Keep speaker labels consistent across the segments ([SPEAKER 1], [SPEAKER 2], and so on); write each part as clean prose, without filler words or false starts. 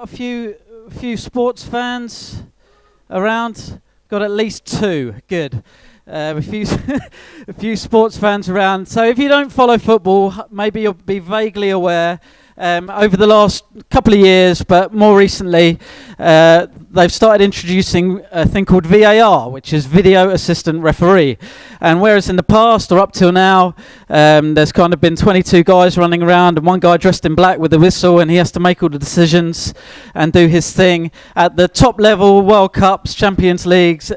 [SPEAKER 1] a few sports fans around? Got at least two. Good. A few a few sports fans around. So if you don't follow football, maybe you'll be vaguely aware. Over the last couple of years, but more recently, they've started introducing a thing called VAR, which is Video Assistant Referee. And whereas in the past, or up till now, there's kind of been 22 guys running around and one guy dressed in black with a whistle, and he has to make all the decisions and do his thing. At the top level, World Cups, Champions Leagues,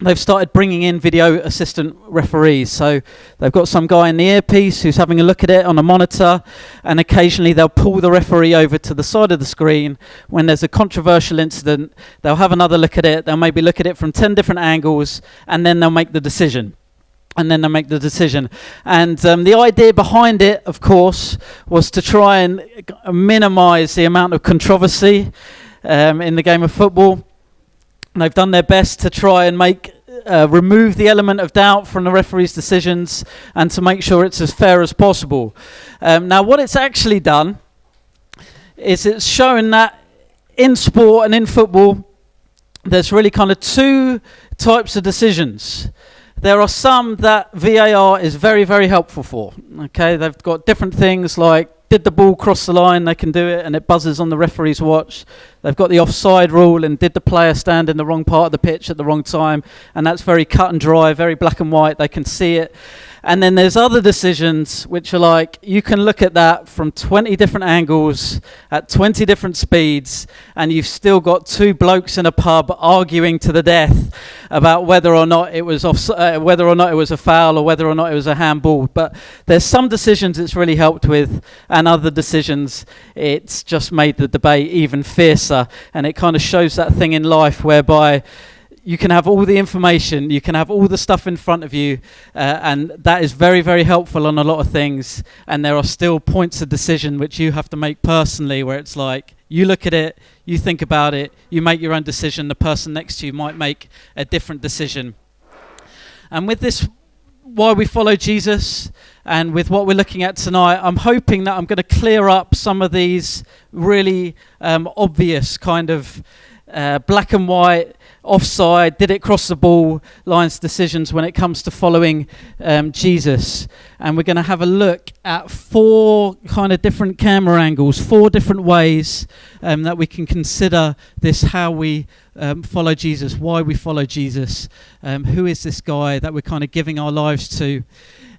[SPEAKER 1] they've started bringing in video assistant referees. So they've got some guy in the earpiece who's having a look at it on a monitor, and occasionally they'll pull the referee over to the side of the screen. When there's a controversial incident, they'll have another look at it. They'll maybe look at it from 10 different angles, and then they'll make the decision. And the idea behind it, of course, was to try and minimize the amount of controversy in the game of football. And they've done their best to try and remove the element of doubt from the referee's decisions and to make sure it's as fair as possible. Now, what it's actually done is it's shown that in sport and in football, there's really kind of two types of decisions. There are some that VAR is very, very helpful for. Okay, they've got different things like, did the ball cross the line? They can do it, and it buzzes on the referee's watch. They've got the offside rule, and did the player stand in the wrong part of the pitch at the wrong time? And that's very cut and dry, very black and white. They can see it. And then there's other decisions which are like, you can look at that from 20 different angles at 20 different speeds, and you've still got two blokes in a pub arguing to the death about whether or not it was whether or not it was a foul or whether or not it was a handball. But there's some decisions it's really helped with, and other decisions it's just made the debate even fiercer. And it kind of shows that thing in life whereby you can have all the information, you can have all the stuff in front of you, and that is very, very helpful on a lot of things. And there are still points of decision which you have to make personally, where it's like, you look at it, you think about it, you make your own decision, the person next to you might make a different decision. And with this, why we follow Jesus, and with what we're looking at tonight, I'm hoping that I'm going to clear up some of these really obvious kind of black and white, offside, did it cross the ball lines decisions when it comes to following Jesus. And we're going to have a look at four kind of different camera angles, four different ways that we can consider this, how we follow Jesus, why we follow Jesus, who is this guy that we're kind of giving our lives to.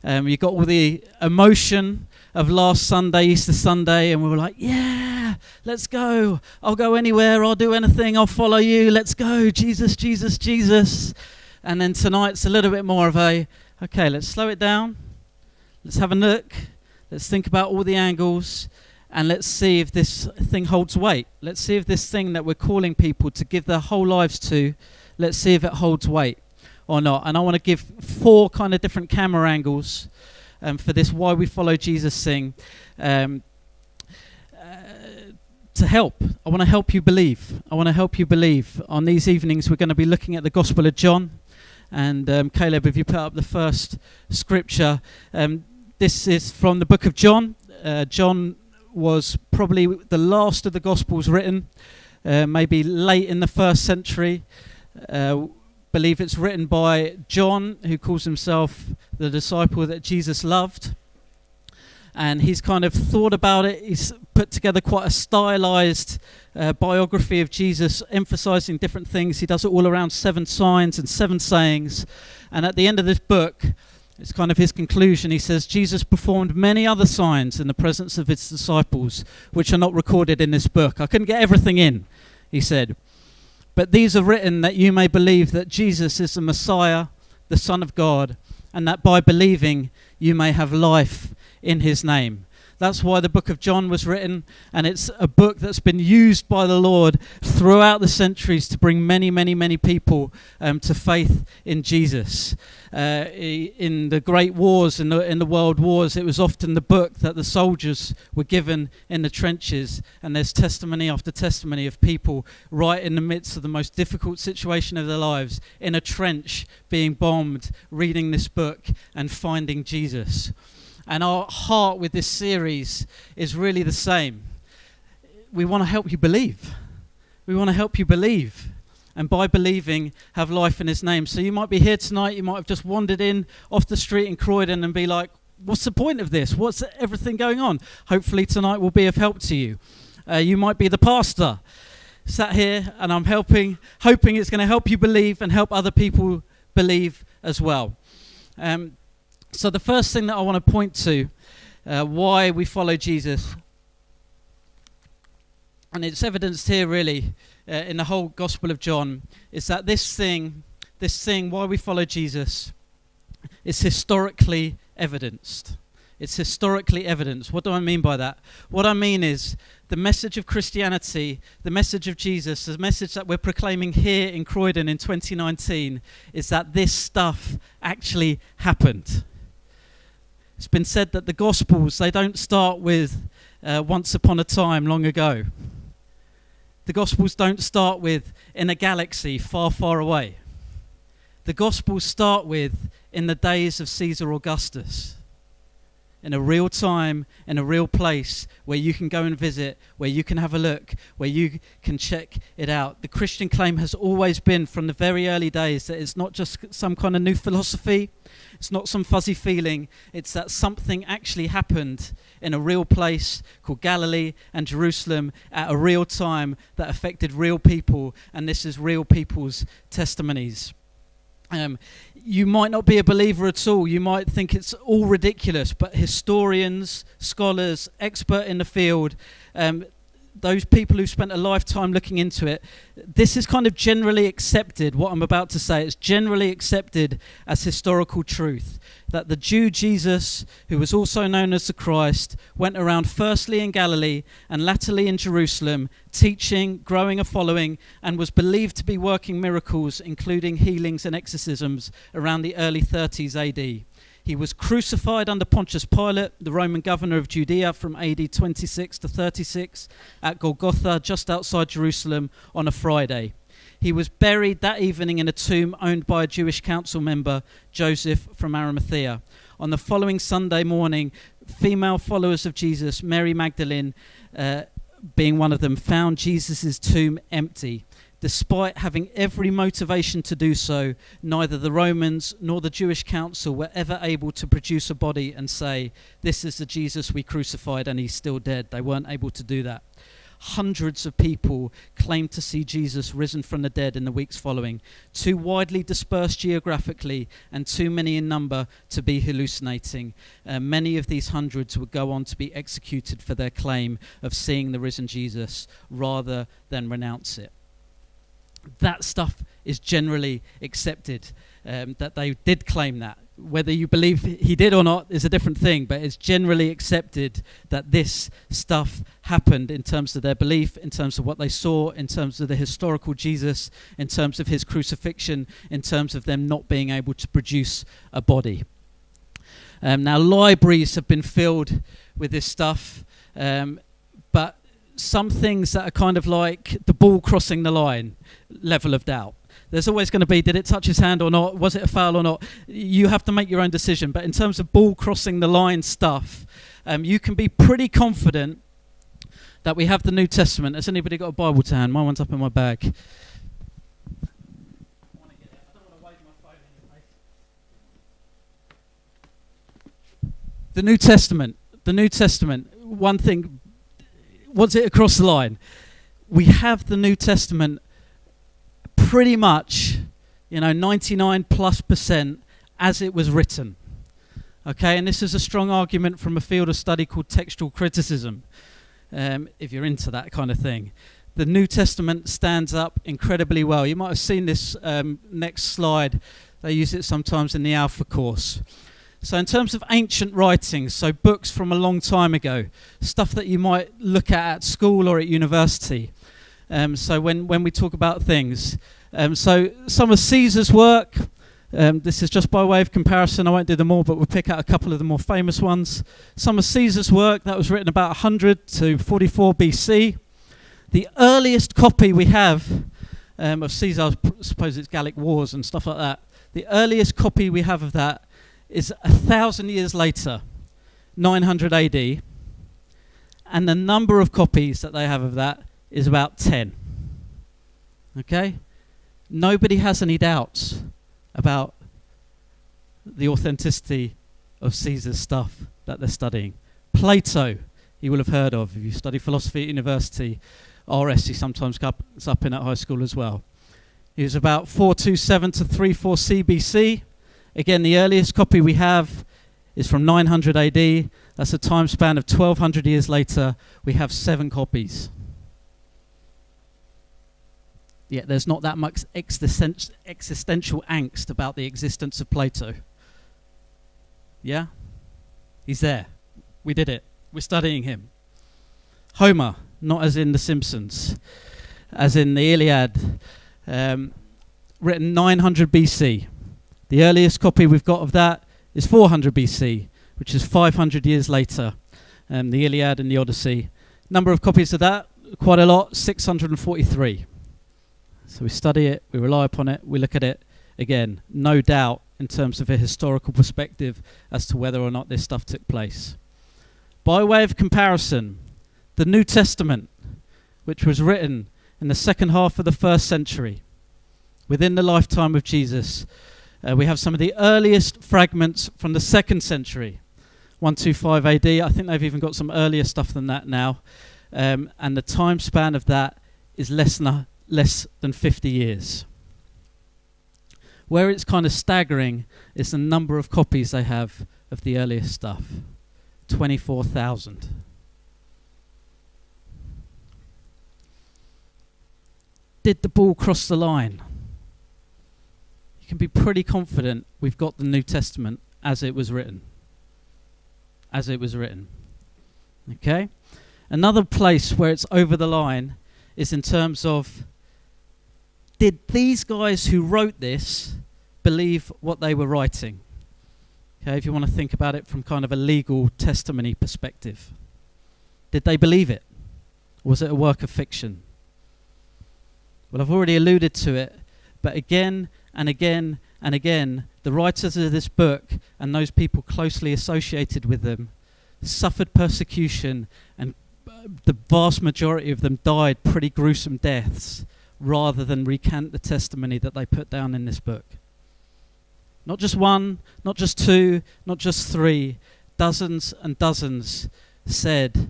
[SPEAKER 1] You've got all the emotion of last Sunday, Easter Sunday, and we were like, yeah, let's go. I'll go anywhere. I'll do anything. I'll follow you. Let's go. Jesus, Jesus, Jesus. And then tonight's a little bit more of a, okay, let's slow it down. Let's have a look. Let's think about all the angles, and let's see if this thing holds weight. Let's see if this thing that we're calling people to give their whole lives to, let's see if it holds weight or not. And I want to give four kind of different camera angles for this why we follow Jesus thing, to help. I want to help you believe. I want to help you believe. On these evenings, we're going to be looking at the Gospel of John. And Caleb, if you put up the first scripture, this is from the book of John. John was probably the last of the Gospels written, maybe late in the 1st century. Believe it's written by John, who calls himself the disciple that Jesus loved. And he's kind of thought about it. He's put together quite a stylized biography of Jesus, emphasizing different things. He does it all around 7 signs and 7 sayings. And at the end of this book, it's kind of his conclusion. He says, Jesus performed many other signs in the presence of his disciples, which are not recorded in this book. I couldn't get everything in, he said. But these are written that you may believe that Jesus is the Messiah, the Son of God, and that by believing you may have life in his name. That's why the book of John was written, and it's a book that's been used by the Lord throughout the centuries to bring many, many, many people to faith in Jesus. In the great wars, in the world wars, it was often the book that the soldiers were given in the trenches, and there's testimony after testimony of people right in the midst of the most difficult situation of their lives, in a trench, being bombed, reading this book and finding Jesus. And our heart with this series is really the same. we want to help you believe. We want to help you believe. And by believing, have life in his name. So you might be here tonight, you might have just wandered in off the street in Croydon and be like, what's the point of this? What's everything going on? Hopefully tonight will be of help to you. You might be the pastor sat here, and I'm hoping it's going to help you believe and help other people believe as well. So the first thing that I want to point to, why we follow Jesus, and it's evidenced here really in the whole Gospel of John, is that this thing, why we follow Jesus, is historically evidenced. It's historically evidenced. What do I mean by that? What I mean is the message of Christianity, the message of Jesus, the message that we're proclaiming here in Croydon in 2019 is that this stuff actually happened. It's been said that the Gospels, they don't start with once upon a time long ago. The Gospels don't start with in a galaxy far, far away. The Gospels start with in the days of Caesar Augustus. In a real time, in a real place where you can go and visit, where you can have a look, where you can check it out. The Christian claim has always been from the very early days that it's not just some kind of new philosophy, it's not some fuzzy feeling, it's that something actually happened in a real place called Galilee and Jerusalem at a real time that affected real people, and this is real people's testimonies. You might not be a believer at all. You might think it's all ridiculous, but historians, scholars, expert in the field, those people who spent a lifetime looking into it, this is kind of generally accepted, what I'm about to say. It's generally accepted as historical truth, that the Jew Jesus, who was also known as the Christ, went around firstly in Galilee and latterly in Jerusalem, teaching, growing a following, and was believed to be working miracles, including healings and exorcisms, around the early 30s AD. He was crucified under Pontius Pilate, the Roman governor of Judea, from AD 26 to 36 at Golgotha, just outside Jerusalem, on a Friday. He was buried that evening in a tomb owned by a Jewish council member, Joseph from Arimathea. On the following Sunday morning, female followers of Jesus, Mary Magdalene being one of them, found Jesus' tomb empty. Despite having every motivation to do so, neither the Romans nor the Jewish council were ever able to produce a body and say, this is the Jesus we crucified and he's still dead. They weren't able to do that. Hundreds of people claimed to see Jesus risen from the dead in the weeks following, too widely dispersed geographically and too many in number to be hallucinating. Many of these hundreds would go on to be executed for their claim of seeing the risen Jesus rather than renounce it. That stuff is generally accepted, that they did claim that. Whether you believe he did or not is a different thing, but it's generally accepted that this stuff happened in terms of their belief, in terms of what they saw, in terms of the historical Jesus, in terms of his crucifixion, in terms of them not being able to produce a body. Now, libraries have been filled with this stuff, but some things that are kind of like the ball crossing the line level of doubt. There's always going to be, did it touch his hand or not? Was it a foul or not? You have to make your own decision. But in terms of ball crossing the line stuff, you can be pretty confident that we have the New Testament. Has anybody got a Bible to hand? My one's up in my bag. The New Testament. One thing, was it across the line? We have the New Testament pretty much, 99+% as it was written. Okay, and this is a strong argument from a field of study called textual criticism, if you're into that kind of thing. The New Testament stands up incredibly well. You might have seen this next slide. They use it sometimes in the Alpha course. So in terms of ancient writings, so books from a long time ago, stuff that you might look at school or at university. So when we talk about things, so some of Caesar's work, this is just by way of comparison, I won't do them all, but we'll pick out a couple of the more famous ones. Some of Caesar's work, that was written about 100 to 44 BC. The earliest copy we have of Caesar, I suppose it's Gallic Wars and stuff like that, the earliest copy we have of that is 1,000 years later, 900 AD, And the number of copies that they have of that is about 10. Okay? Nobody has any doubts about the authenticity of Caesar's stuff that they're studying. Plato, you will have heard of. If you study philosophy at university, RS, he sometimes comes up in at high school as well. He was about 427 to 34 CBC. Again, the earliest copy we have is from 900 AD. That's a time span of 1200 years later. We have 7 copies. Yet there's not that much existential angst about the existence of Plato. Yeah? He's there. We did it. We're studying him. Homer, not as in The Simpsons, as in the Iliad, written 900 BC. The earliest copy we've got of that is 400 BC, which is 500 years later, the Iliad and the Odyssey. Number of copies of that, quite a lot, 643. So we study it, we rely upon it, we look at it. Again, no doubt in terms of a historical perspective as to whether or not this stuff took place. By way of comparison, the New Testament, which was written in the second half of the 1st century, within the lifetime of Jesus, we have some of the earliest fragments from the 2nd century, 125 AD. I think they've even got some earlier stuff than that now. And the time span of that is less than 50 years. Where it's kind of staggering is the number of copies they have of the earliest stuff. 24,000. Did the ball cross the line? You can be pretty confident we've got the New Testament as it was written. As it was written. Okay? Another place where it's over the line is in terms of, did these guys who wrote this believe what they were writing? Okay, if you want to think about it from kind of a legal testimony perspective. Did they believe it? Or was it a work of fiction? Well, I've already alluded to it, but again and again and again, the writers of this book and those people closely associated with them suffered persecution, and the vast majority of them died pretty gruesome deaths rather than recant the testimony that they put down in this book. Not just one, not just two, not just three, dozens and dozens said,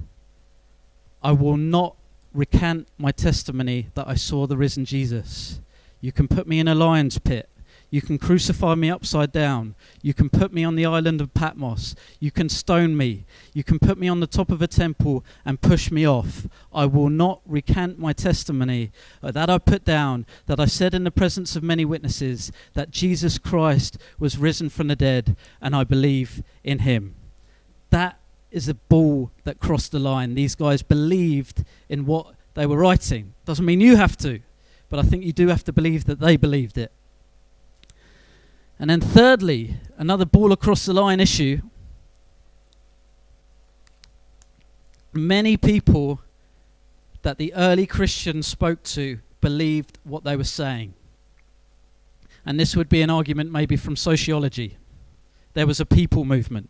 [SPEAKER 1] I will not recant my testimony that I saw the risen Jesus. You can put me in a lion's pit. You can crucify me upside down. You can put me on the island of Patmos. You can stone me. You can put me on the top of a temple and push me off. I will not recant my testimony that I put down, that I said in the presence of many witnesses, that Jesus Christ was risen from the dead, and I believe in him. That is a ball that crossed the line. These guys believed in what they were writing. Doesn't mean you have to, but I think you do have to believe that they believed it. And then thirdly, another ball across the line issue. Many people that the early Christians spoke to believed what they were saying. And this would be an argument maybe from sociology. There was a people movement.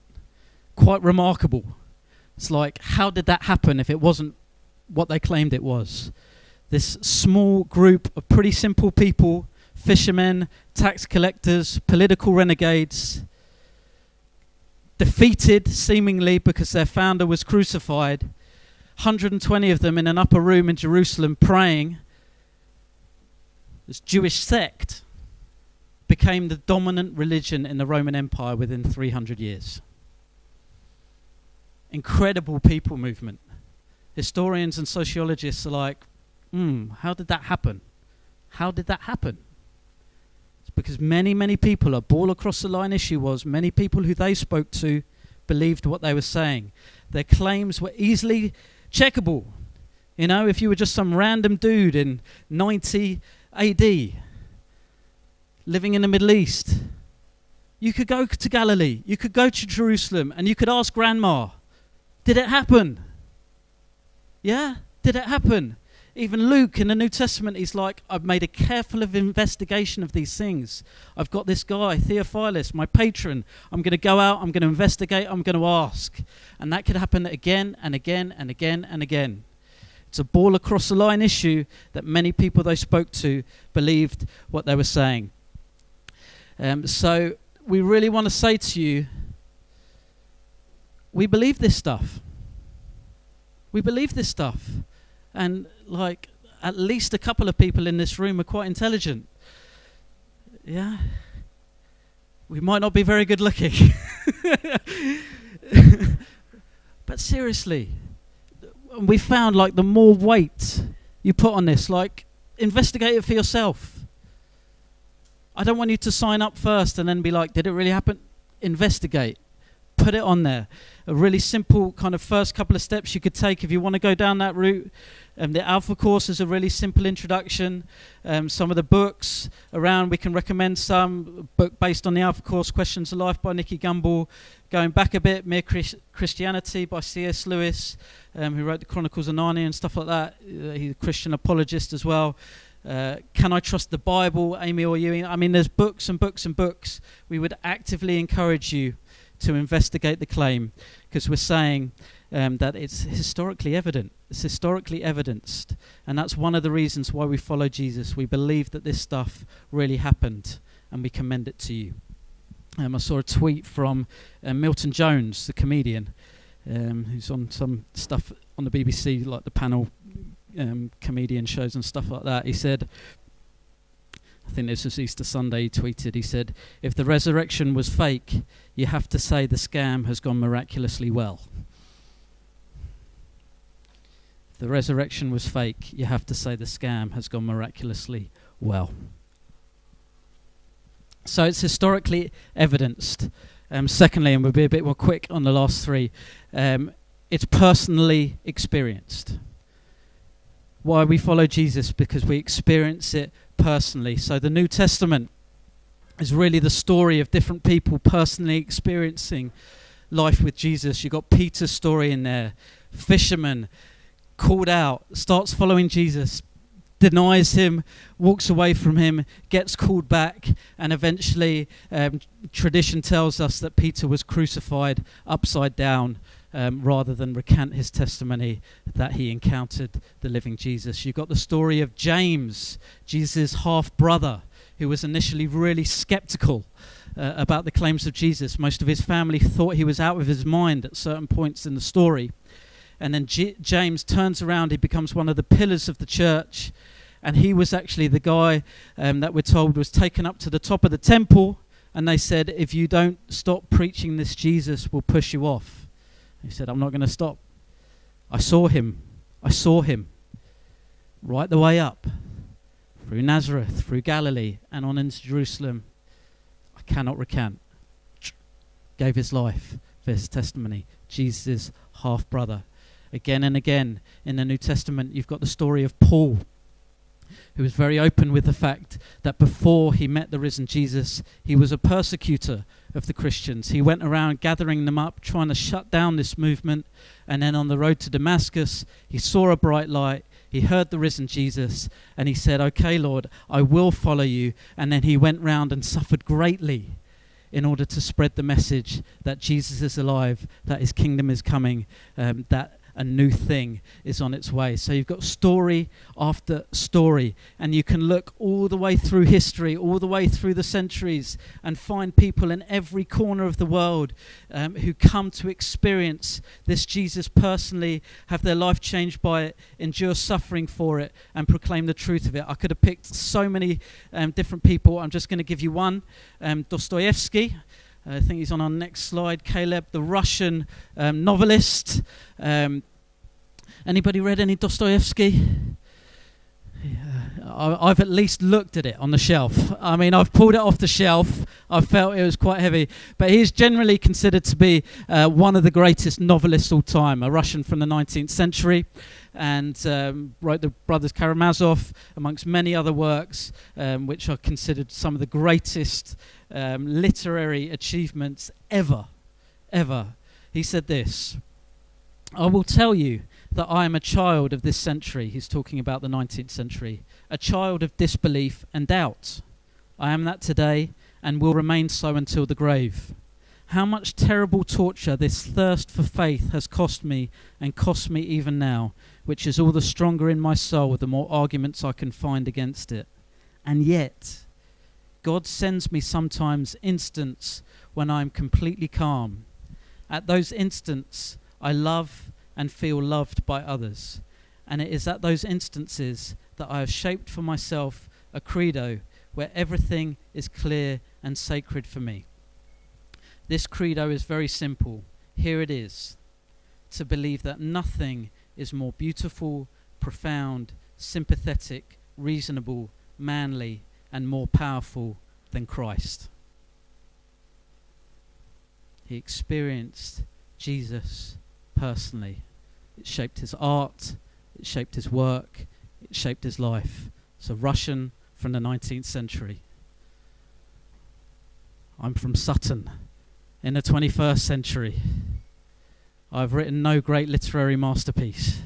[SPEAKER 1] Quite remarkable. It's like, how did that happen if it wasn't what they claimed it was? This small group of pretty simple people, fishermen, tax collectors, political renegades, defeated seemingly because their founder was crucified, 120 of them in an upper room in Jerusalem praying. This Jewish sect became the dominant religion in the Roman Empire within 300 years. Incredible people movement. Historians and sociologists are like, how did that happen? How did that happen? It's because many, many people, a ball across the line issue was, many people who they spoke to believed what they were saying. Their claims were easily checkable. You know, if you were just some random dude in 90 AD living in the Middle East, you could go to Galilee, you could go to Jerusalem, and you could ask grandma, did it happen? Yeah? Did it happen? Even Luke in the New Testament, he's like, I've made a careful investigation of these things. I've got this guy, Theophilus, my patron. I'm going to go out, I'm going to investigate, I'm going to ask. And that could happen again and again and again and again. It's a ball across the line issue that many people they spoke to believed what they were saying. So we really want to say to you, we believe this stuff. We believe this stuff. And like at least a couple of people in this room are quite intelligent. Yeah. We might not be very good looking. But seriously, we found like the more weight you put on this, like investigate it for yourself. I don't want you to sign up first and then be like, did it really happen? Investigate. Put it on there. A really simple kind of first couple of steps you could take if you want to go down that route. The Alpha course is a really simple introduction. Some of the books around, we can recommend some. A book based on the Alpha course, Questions of Life by Nicky Gumbel. Going back a bit, Mere Christianity by C.S. Lewis, who wrote the Chronicles of Narnia and stuff like that. He's a Christian apologist as well. Can I Trust the Bible, Amy or Ewing? I mean, there's books and books and books. We would actively encourage you to investigate the claim, because we're saying that it's historically evident. It's historically evidenced. And that's one of the reasons why we follow Jesus. We believe that this stuff really happened, and we commend it to you. I saw a tweet from Milton Jones, the comedian, who's on some stuff on the BBC, like the panel comedian shows and stuff like that. He said, I think this was Easter Sunday, he tweeted, he said, if the resurrection was fake, you have to say the scam has gone miraculously well. If the resurrection was fake, you have to say the scam has gone miraculously well. So it's historically evidenced. Secondly, and we'll be a bit more quick on the last three, it's personally experienced. Why we follow Jesus? Because we experience it personally. So the New Testament is really the story of different people personally experiencing life with Jesus. You've got Peter's story in there. Fisherman, called out, starts following Jesus, denies him, walks away from him, gets called back, and eventually tradition tells us that Peter was crucified upside down rather than recant his testimony that he encountered the living Jesus. You've got the story of James, Jesus' half-brother, who was initially really skeptical about the claims of Jesus. Most of his family thought he was out of his mind at certain points in the story. And then James turns around, he becomes one of the pillars of the church, and he was actually the guy that we're told was taken up to the top of the temple, and they said, if you don't stop preaching this Jesus, we'll push you off. He said, I'm not going to stop. I saw him right the way up, through Nazareth, through Galilee, and on into Jerusalem. I cannot recant. Gave his life for his testimony. Jesus' half-brother. Again and again in the New Testament, you've got the story of Paul, who was very open with the fact that before he met the risen Jesus, he was a persecutor of the Christians. He went around gathering them up, trying to shut down this movement. And then on the road to Damascus, he saw a bright light. He heard the risen Jesus, and he said, okay, Lord, I will follow you. And then he went round and suffered greatly in order to spread the message that Jesus is alive, that his kingdom is coming, that a new thing is on its way. So you've got story after story, and you can look all the way through history, all the way through the centuries, and find people in every corner of the world who come to experience this Jesus personally, have their life changed by it, endure suffering for it, and proclaim the truth of it. I could have picked so many different people. I'm just going to give you one. Dostoevsky. I think he's on our next slide. Caleb, the Russian novelist. Anybody read any Dostoevsky? I've at least looked at it on the shelf. I mean, I've pulled it off the shelf. I felt it was quite heavy. But he's generally considered to be one of the greatest novelists all time, a Russian from the 19th century, and wrote the Brothers Karamazov, amongst many other works, which are considered some of the greatest literary achievements ever. He said this, I will tell you that I am a child of this century. He's talking about the 19th century. A child of disbelief and doubt. I am that today and will remain so until the grave. How much terrible torture this thirst for faith has cost me and costs me even now, which is all the stronger in my soul the more arguments I can find against it. And yet, God sends me sometimes instants when I am completely calm. At those instants, I love and feel loved by others. And it is at those instances that I have shaped for myself a credo where everything is clear and sacred for me. This credo is very simple. Here it is. To believe that nothing is more beautiful, profound, sympathetic, reasonable, manly, and more powerful than Christ. He experienced Jesus personally. It shaped his art, it shaped his work, it shaped his life. It's a Russian from the 19th century. I'm from Sutton in the 21st century. I've written no great literary masterpiece,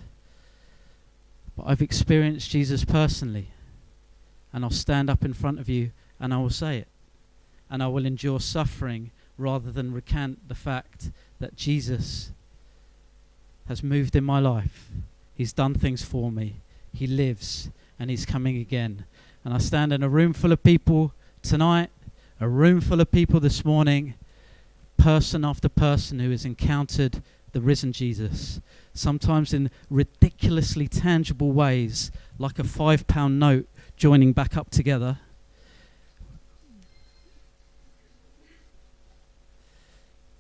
[SPEAKER 1] but I've experienced Jesus personally, and I'll stand up in front of you and I will say it, and I will endure suffering rather than recant the fact that Jesus has moved in my life. He's done things for me. He lives and he's coming again. And I stand in a room full of people tonight, a room full of people this morning, person after person who has encountered the risen Jesus, sometimes in ridiculously tangible ways, like a £5 note joining back up together.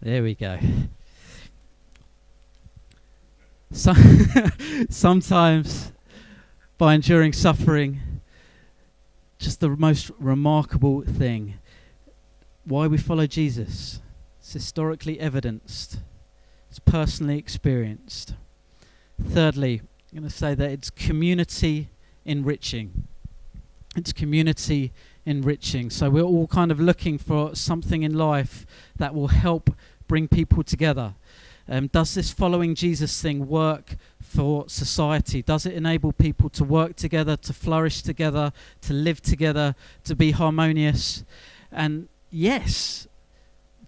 [SPEAKER 1] There we go. So sometimes by enduring suffering, just the most remarkable thing. Why we follow Jesus. It's historically evidenced. It's personally experienced. Thirdly, I'm going to say that it's community enriching. It's community enriching. So we're all kind of looking for something in life that will help bring people together. Does this following Jesus thing work for society? Does it enable people to work together, to flourish together, to live together, to be harmonious? And yes,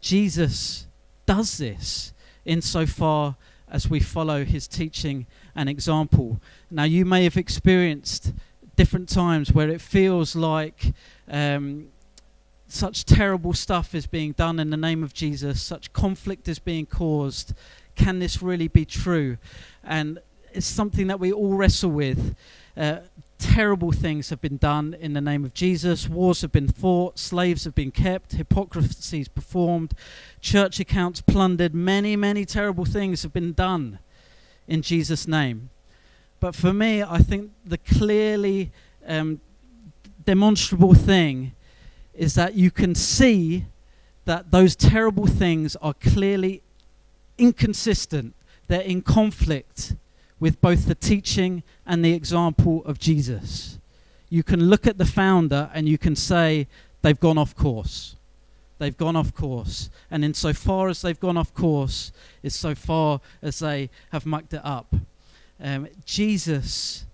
[SPEAKER 1] Jesus does this insofar as we follow his teaching and example. Now, you may have experienced different times where it feels like such terrible stuff is being done in the name of Jesus, such conflict is being caused. Can this really be true? And it's something that we all wrestle with. Terrible things have been done in the name of Jesus. Wars have been fought, slaves have been kept, hypocrisies performed, church accounts plundered. Many, many terrible things have been done in Jesus' name. But for me, I think the clearly demonstrable thing is that you can see that those terrible things are clearly inconsistent. They're in conflict with both the teaching and the example of Jesus. You can look at the founder and you can say they've gone off course. They've gone off course. And insofar as they've gone off course, is so far as they have mucked it up. Jesus,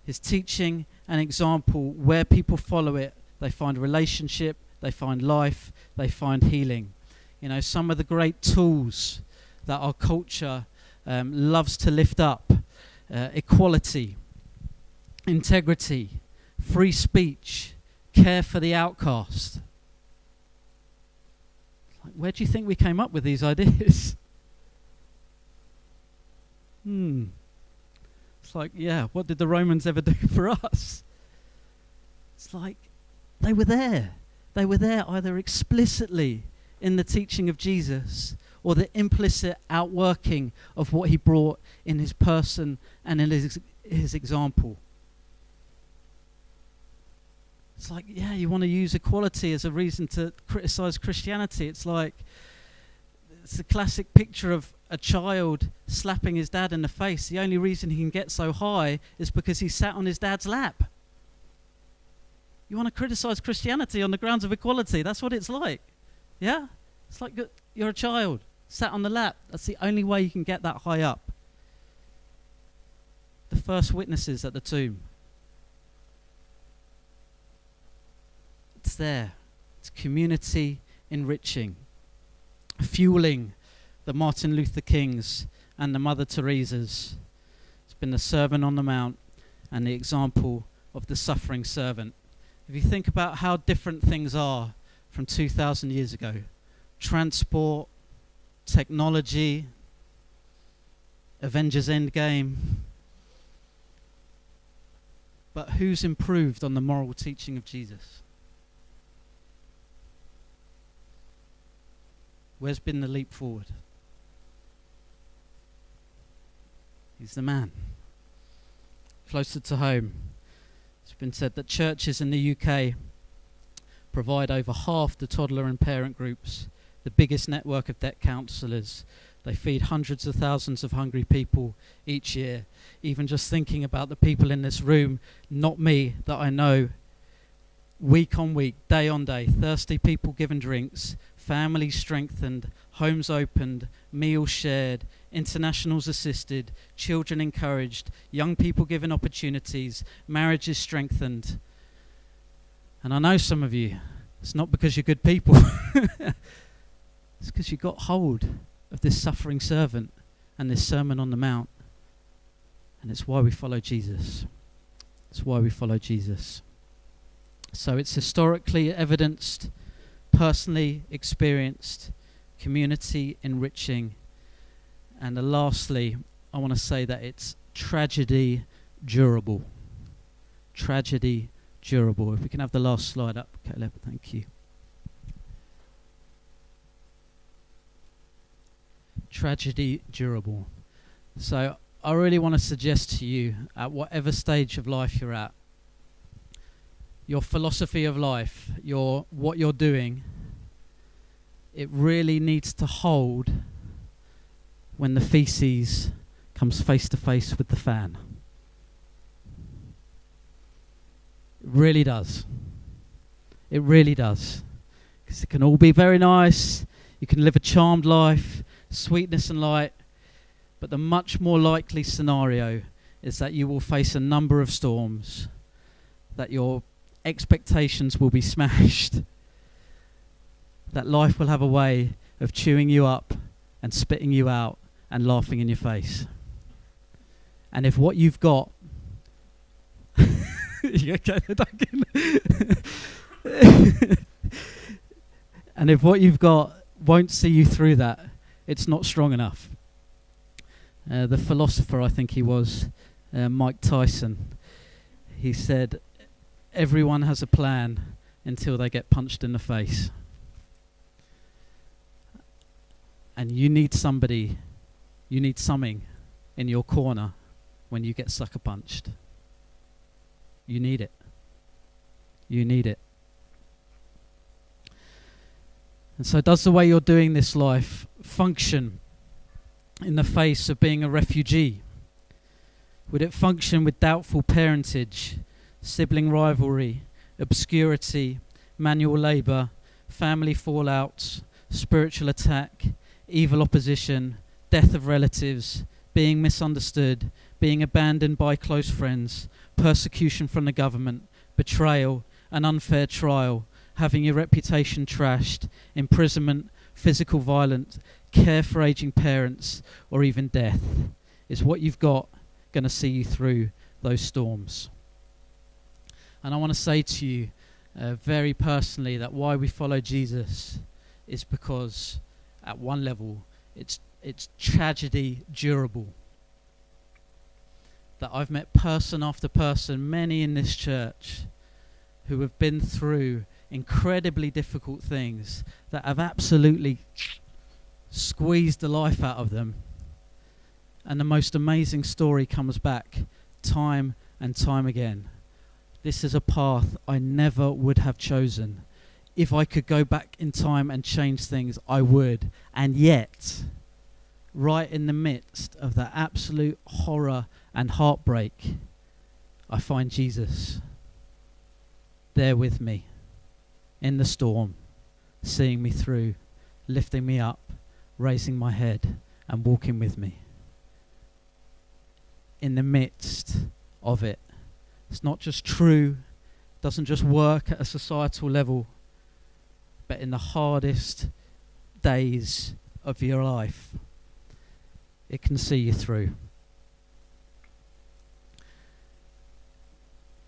[SPEAKER 1] his teaching and example, where people follow it, they find relationship, they find life, they find healing. You know, some of the great tools that our culture loves to lift up, equality, integrity, free speech, care for the outcast. Like, where do you think we came up with these ideas? It's like, yeah, what did the Romans ever do for us? It's like, they were there. They were there either explicitly in the teaching of Jesus or the implicit outworking of what he brought in his person and in his example. It's like, yeah, you want to use equality as a reason to criticize Christianity. It's like, it's a classic picture of a child slapping his dad in the face. The only reason he can get so high is because he sat on his dad's lap. You want to criticize Christianity on the grounds of equality. That's what it's like. Yeah? It's like you're a child, sat on the lap. That's the only way you can get that high up. the first witnesses at the tomb. It's there. It's community enriching, fueling the Martin Luther Kings and the Mother Teresas. It's been the Sermon on the Mount and the example of the suffering servant. If you think about how different things are from 2,000 years ago, transport, technology, Avengers Endgame, but who's improved on the moral teaching of Jesus? Where's been the leap forward? He's the man. Closer to home, it's been said that churches in the UK provide over half the toddler and parent groups, the biggest network of debt counsellors. They feed hundreds of thousands of hungry people each year. Even just thinking about the people in this room, not me, that I know, week on week, day on day, thirsty people given drinks, families strengthened, homes opened, meals shared, internationals assisted, children encouraged, young people given opportunities, marriages strengthened. And I know some of you, it's not because you're good people. It's because you got hold of this suffering servant and this Sermon on the Mount. And it's why we follow Jesus. It's why we follow Jesus. So it's historically evidenced, personally experienced, community enriching. And lastly, I want to say that it's tragedy durable. Tragedy durable. If we can have the last slide up, Caleb, thank you. Tragedy durable. So I really want to suggest to you, at whatever stage of life you're at, your philosophy of life, what you're doing, it really needs to hold when the feces comes face to face with the fan. It really does. It really does. Because it can all be very nice. You can live a charmed life, sweetness and light. But the much more likely scenario is that you will face a number of storms, that your expectations will be smashed, that life will have a way of chewing you up and spitting you out and laughing in your face. And if what you've got and if what you've got won't see you through that, it's not strong enough. The philosopher, I think he was, Mike Tyson, he said, everyone has a plan until they get punched in the face. And you need something in your corner when you get sucker punched. You need it. You need it. And so does the way you're doing this life function in the face of being a refugee? Would it function with doubtful parentage, sibling rivalry, obscurity, manual labour, family fallouts, spiritual attack, evil opposition, death of relatives, being misunderstood, being abandoned by close friends, persecution from the government, betrayal, an unfair trial, having your reputation trashed, imprisonment, physical violence, care for aging parents, or even death? Is what you've got going to see you through those storms? And I want to say to you very personally that why we follow Jesus is because at one level it's tragedy durable. That I've met person after person, many in this church, who have been through incredibly difficult things that have absolutely squeezed the life out of them. And the most amazing story comes back time and time again. This is a path I never would have chosen. If I could go back in time and change things, I would. And yet, right in the midst of that absolute horror and heartbreak, I find Jesus there with me in the storm, seeing me through, lifting me up, raising my head and walking with me. in the midst of it. It's not just true, doesn't just work at a societal level, but in the hardest days of your life, it can see you through.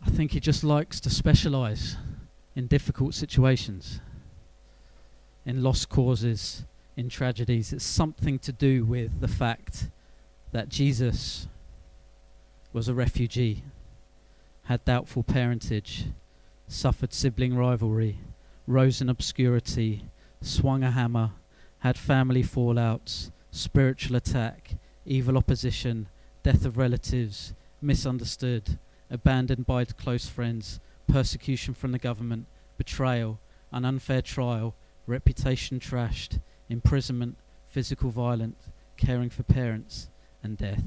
[SPEAKER 1] I think he just likes to specialise in difficult situations, in lost causes, in tragedies. It's something to do with the fact that Jesus was a refugee, had doubtful parentage, suffered sibling rivalry, rose in obscurity, swung a hammer, had family fallouts, spiritual attack, evil opposition, death of relatives, misunderstood, abandoned by close friends, persecution from the government, betrayal, an unfair trial, reputation trashed, imprisonment, physical violence, caring for parents, and death.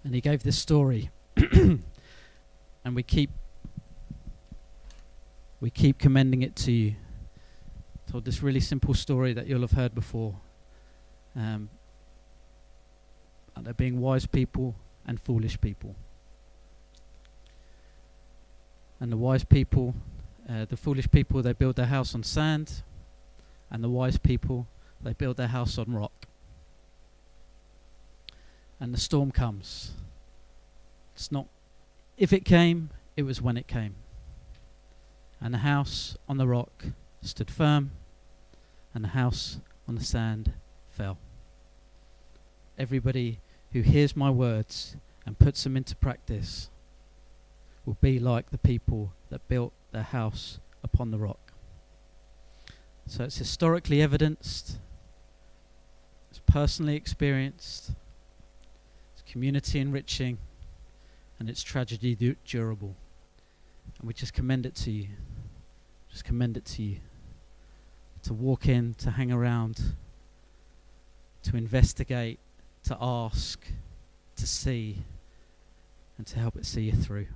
[SPEAKER 1] And he gave this story, and we keep commending it to you. Told this really simple story that you'll have heard before. And there being wise people and foolish people. And the wise people, the foolish people, they build their house on sand, and the wise people, they build their house on rock. And the storm comes. It's not if it came, it was when it came. And the house on the rock stood firm, and the house on the sand fell. Everybody who hears my words and puts them into practice will be like the people that built their house upon the rock. So it's historically evidenced, it's personally experienced, it's community enriching, and it's tragedy durable. And we just commend it to you. Just commend it to you. To walk in, to hang around, to investigate, to ask, to see, and to help it see you through.